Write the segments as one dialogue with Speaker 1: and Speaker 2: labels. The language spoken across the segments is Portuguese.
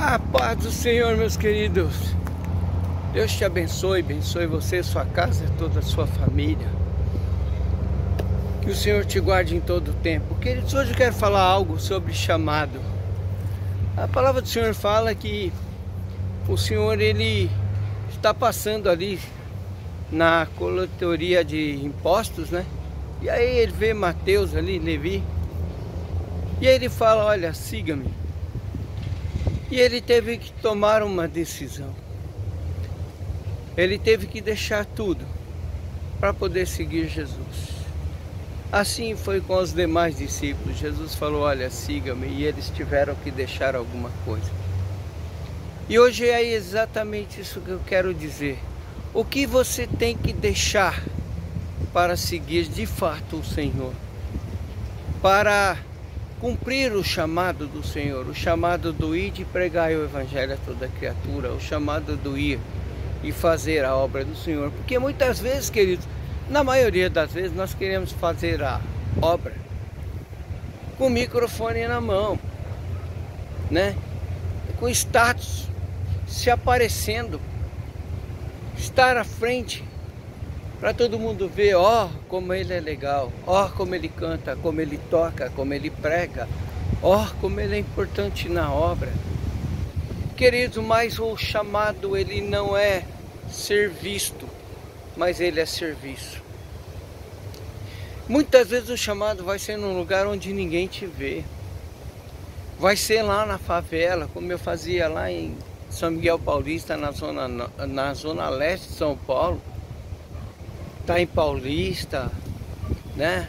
Speaker 1: A paz do Senhor, meus queridos. Deus te abençoe, abençoe você, sua casa, toda a sua família. Que o Senhor te guarde em todo o tempo. Queridos, hoje eu quero falar algo sobre chamado. A palavra do Senhor fala que o Senhor, Ele está passando ali na coletoria de impostos, né? E aí ele vê Mateus ali, Levi. E aí ele fala, olha, siga-me. E ele teve que tomar uma decisão. Ele teve que deixar tudo para poder seguir Jesus. Assim foi com os demais discípulos. Jesus falou, olha, siga-me. E eles tiveram que deixar alguma coisa. E hoje é exatamente isso que eu quero dizer. O que você tem que deixar para seguir de fato o Senhor? Para cumprir o chamado do Senhor, o chamado do ir e pregar o Evangelho a toda criatura, o chamado do ir e fazer a obra do Senhor. Porque muitas vezes, queridos, na maioria das vezes, nós queremos fazer a obra com o microfone na mão, né? Com status, se aparecendo, estar à frente, para todo mundo ver, ó, como ele é legal, ó, como ele canta, como ele toca, como ele prega, ó, como ele é importante na obra. Queridos, mas o chamado, ele não é ser visto, mas ele é serviço. Muitas vezes o chamado vai ser num lugar onde ninguém te vê. Vai ser lá na favela, como eu fazia lá em São Miguel Paulista, na zona leste de São Paulo. Tá em Paulista, né?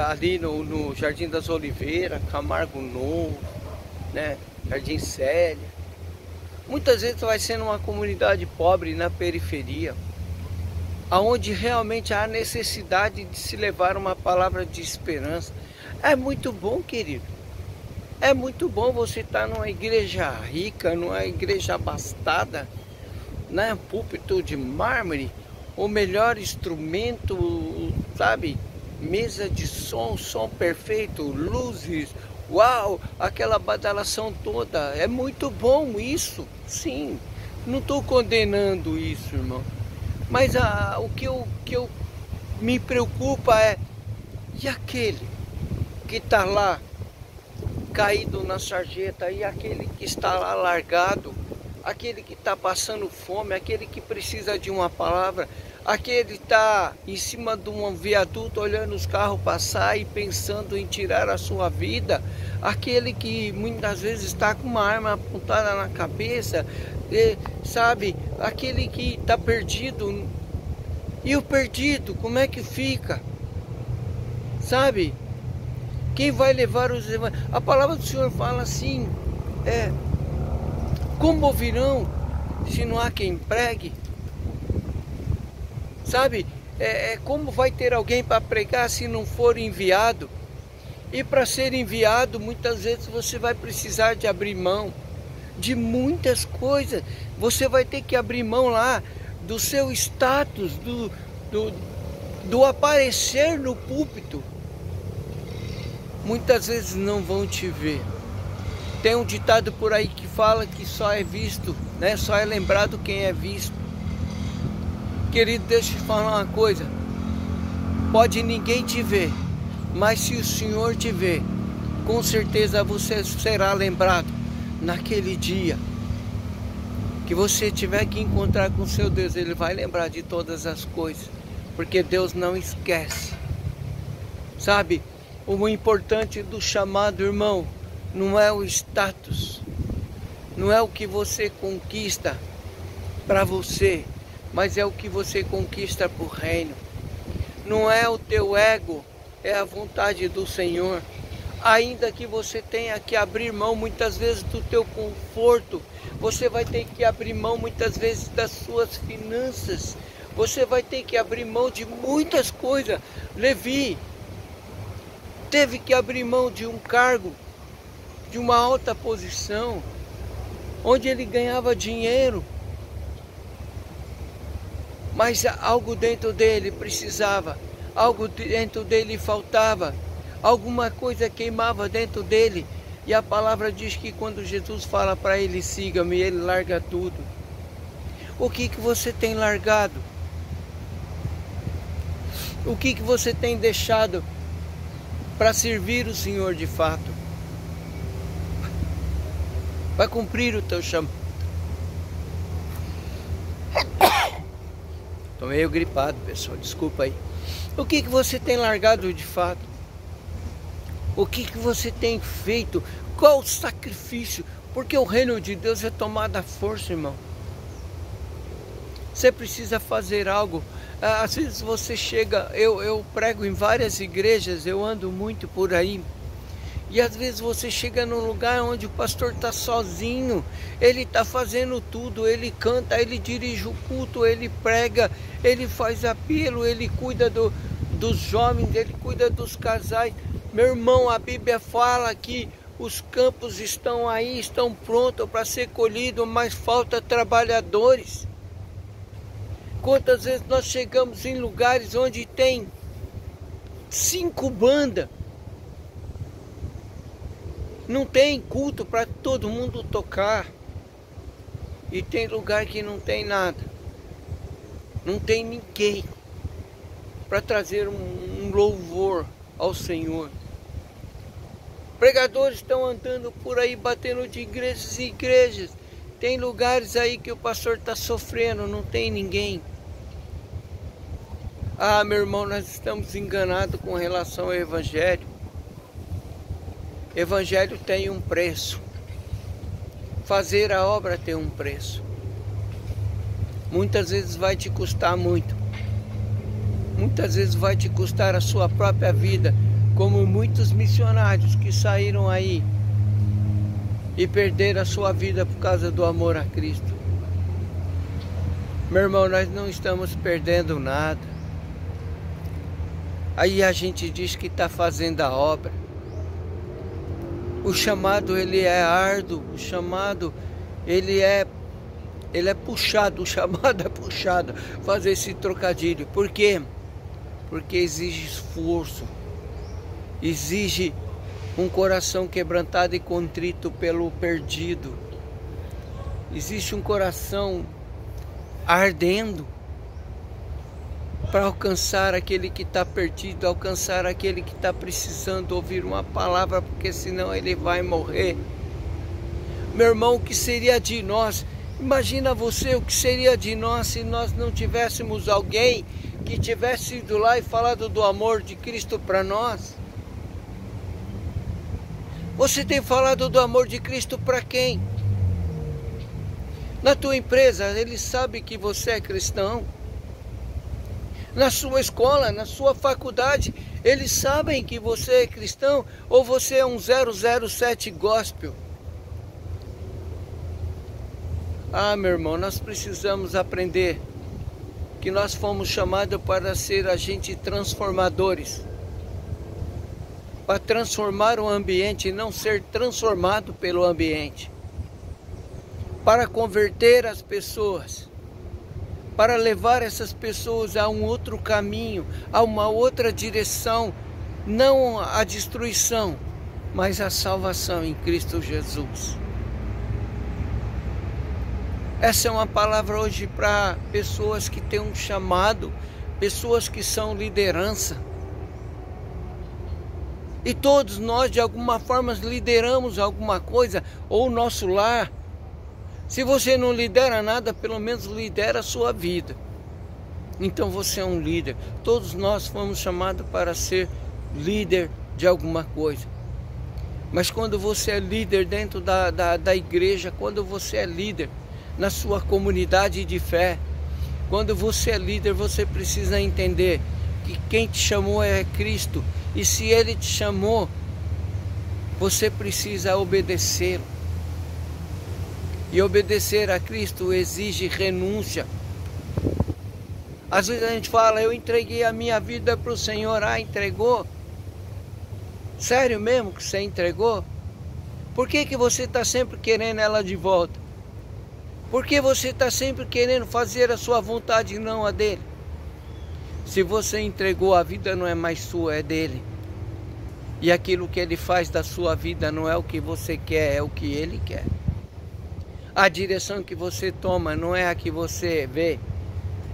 Speaker 1: Ali no Jardim das Oliveiras, Camargo Novo, né? Jardim Célia. Muitas vezes vai ser numa comunidade pobre na periferia, aonde realmente há necessidade de se levar uma palavra de esperança. É muito bom, querido. É muito bom você estar numa igreja rica, numa igreja abastada, né? Púlpito de mármore, o melhor instrumento, sabe? Mesa de som, som perfeito, luzes, uau, aquela badalação toda. É muito bom isso, sim. Não estou condenando isso, irmão. Mas o que eu me preocupa é, e aquele que está lá caído na sarjeta, e aquele que está lá largado, aquele que está passando fome, aquele que precisa de uma palavra, aquele que está em cima de um viaduto olhando os carros passar e pensando em tirar a sua vida, aquele que muitas vezes está com uma arma apontada na cabeça, sabe, aquele que está perdido. E o perdido, como é que fica? Sabe? Quem vai levar os... A palavra do Senhor fala assim, como ouvirão se não há quem pregue? Sabe? Como vai ter alguém para pregar se não for enviado? E para ser enviado, muitas vezes você vai precisar de abrir mão de muitas coisas. Você vai ter que abrir mão lá do seu status, do aparecer no púlpito. Muitas vezes não vão te ver. Tem um ditado por aí que fala que só é visto, né? Só é lembrado quem é visto. Querido, deixa eu te falar uma coisa. Pode ninguém te ver, mas se o Senhor te ver, com certeza você será lembrado naquele dia que você tiver que encontrar com seu Deus. Ele vai lembrar de todas as coisas, porque Deus não esquece. Sabe, o importante do chamado, irmão, não é o status, não é o que você conquista para você, mas é o que você conquista para o reino. Não é o teu ego, é a vontade do Senhor. Ainda que você tenha que abrir mão muitas vezes do teu conforto, você vai ter que abrir mão muitas vezes das suas finanças, você vai ter que abrir mão de muitas coisas. Levi teve que abrir mão de um cargo, de uma alta posição, onde ele ganhava dinheiro, mas algo dentro dele precisava, algo dentro dele faltava, alguma coisa queimava dentro dele, E a palavra diz que quando Jesus fala para ele, siga-me, ele larga tudo. O que você tem largado? O que você tem deixado para servir o Senhor de fato? Para cumprir o teu chamado. Estou meio gripado, pessoal, desculpa aí. O que você tem largado de fato? O que você tem feito? Qual o sacrifício? Porque o reino de Deus é tomada à força, irmão. Você precisa fazer algo. Às vezes você chega, eu prego em várias igrejas, eu ando muito por aí. E às vezes você chega num lugar onde o pastor está sozinho, ele está fazendo tudo, ele canta, ele dirige o culto, ele prega, ele faz apelo, ele cuida dos jovens, ele cuida dos casais. Meu irmão, a Bíblia fala que os campos estão aí, estão prontos para ser colhidos, mas falta trabalhadores. Quantas vezes nós chegamos em lugares onde tem 5 bandas, não tem culto para todo mundo tocar, e tem lugar que não tem nada, não tem ninguém para trazer um louvor ao Senhor. Pregadores estão andando por aí, batendo de igrejas e igrejas. Tem lugares aí que o pastor está sofrendo, não tem ninguém. Ah, meu irmão, nós estamos enganados com relação ao Evangelho. Evangelho tem um preço. Fazer a obra tem um preço. Muitas vezes vai te custar muito. Muitas vezes vai te custar a sua própria vida, como muitos missionários que saíram aí e perderam a sua vida por causa do amor a Cristo. Meu irmão, nós não estamos perdendo nada. Aí a gente diz que está fazendo a obra. O chamado, ele é árduo, o chamado, ele é puxado, o chamado é puxado, fazer esse trocadilho. Por quê? Porque exige esforço, exige um coração quebrantado e contrito pelo perdido. Existe um coração ardendo para alcançar aquele que está perdido, alcançar aquele que está precisando ouvir uma palavra, porque senão ele vai morrer. Meu irmão, o que seria de nós? Imagina você, o que seria de nós se nós não tivéssemos alguém que tivesse ido lá e falado do amor de Cristo para nós? Você tem falado do amor de Cristo para quem? Na tua empresa, eles sabem que você é cristão. Na sua escola, na sua faculdade, eles sabem que você é cristão ou você é um 007 gospel? Ah, meu irmão, nós precisamos aprender que nós fomos chamados para ser agentes transformadores, para transformar o ambiente e não ser transformado pelo ambiente, para converter as pessoas, para levar essas pessoas a um outro caminho, a uma outra direção, não a destruição, mas a salvação em Cristo Jesus. Essa é uma palavra hoje para pessoas que têm um chamado, pessoas que são liderança. E todos nós, de alguma forma, lideramos alguma coisa, ou o nosso lar. Se você não lidera nada, pelo menos lidera a sua vida. Então você é um líder. Todos nós fomos chamados para ser líder de alguma coisa. Mas quando você é líder dentro da igreja, quando você é líder na sua comunidade de fé, quando você é líder, você precisa entender que quem te chamou é Cristo. E se Ele te chamou, você precisa obedecê-lo. E obedecer a Cristo exige renúncia. Às vezes a gente fala, eu entreguei a minha vida para o Senhor. Ah, entregou? Sério mesmo que você entregou? Por que você está sempre querendo ela de volta? Por que você está sempre querendo fazer a sua vontade e não a dele? Se você entregou, a vida não é mais sua, é dele. E aquilo que Ele faz da sua vida não é o que você quer, é o que Ele quer. A direção que você toma não é a que você vê,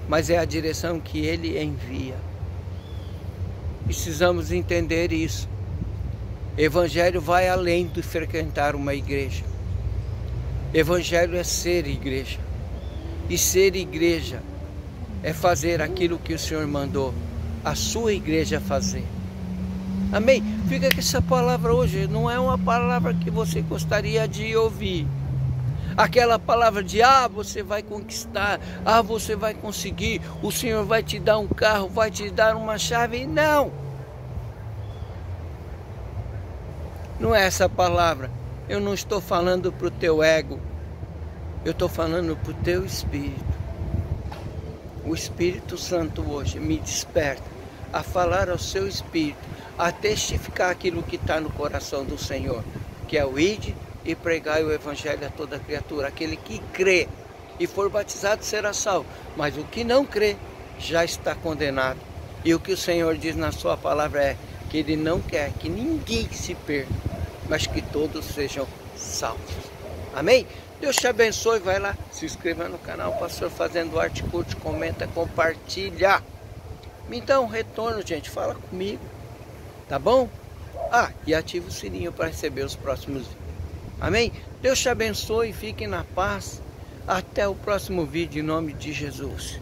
Speaker 1: mas é a direção que Ele envia. Precisamos entender isso. Evangelho vai além de frequentar uma igreja. Evangelho é ser igreja. E ser igreja é fazer aquilo que o Senhor mandou a sua igreja fazer. Amém? Fica que essa palavra hoje não é uma palavra que você gostaria de ouvir. Aquela palavra de, você vai conquistar, você vai conseguir, o Senhor vai te dar um carro, vai te dar uma chave. Não! Não é essa palavra. Eu não estou falando para o teu ego. Eu estou falando para o teu espírito. O Espírito Santo hoje me desperta a falar ao seu espírito, a testificar aquilo que está no coração do Senhor, que é o ide e pregai o Evangelho a toda criatura. Aquele que crê e for batizado será salvo, mas o que não crê já está condenado. E o que o Senhor diz na sua palavra é que Ele não quer que ninguém se perca, mas que todos sejam salvos. Amém? Deus te abençoe, vai lá, se inscreva no canal Pastor Fazendo Arte, curte, comenta, compartilha. Me dá um retorno, gente, fala comigo, tá bom? E ativa o sininho para receber os próximos vídeos. Amém? Deus te abençoe, fique na paz. Até o próximo vídeo, em nome de Jesus.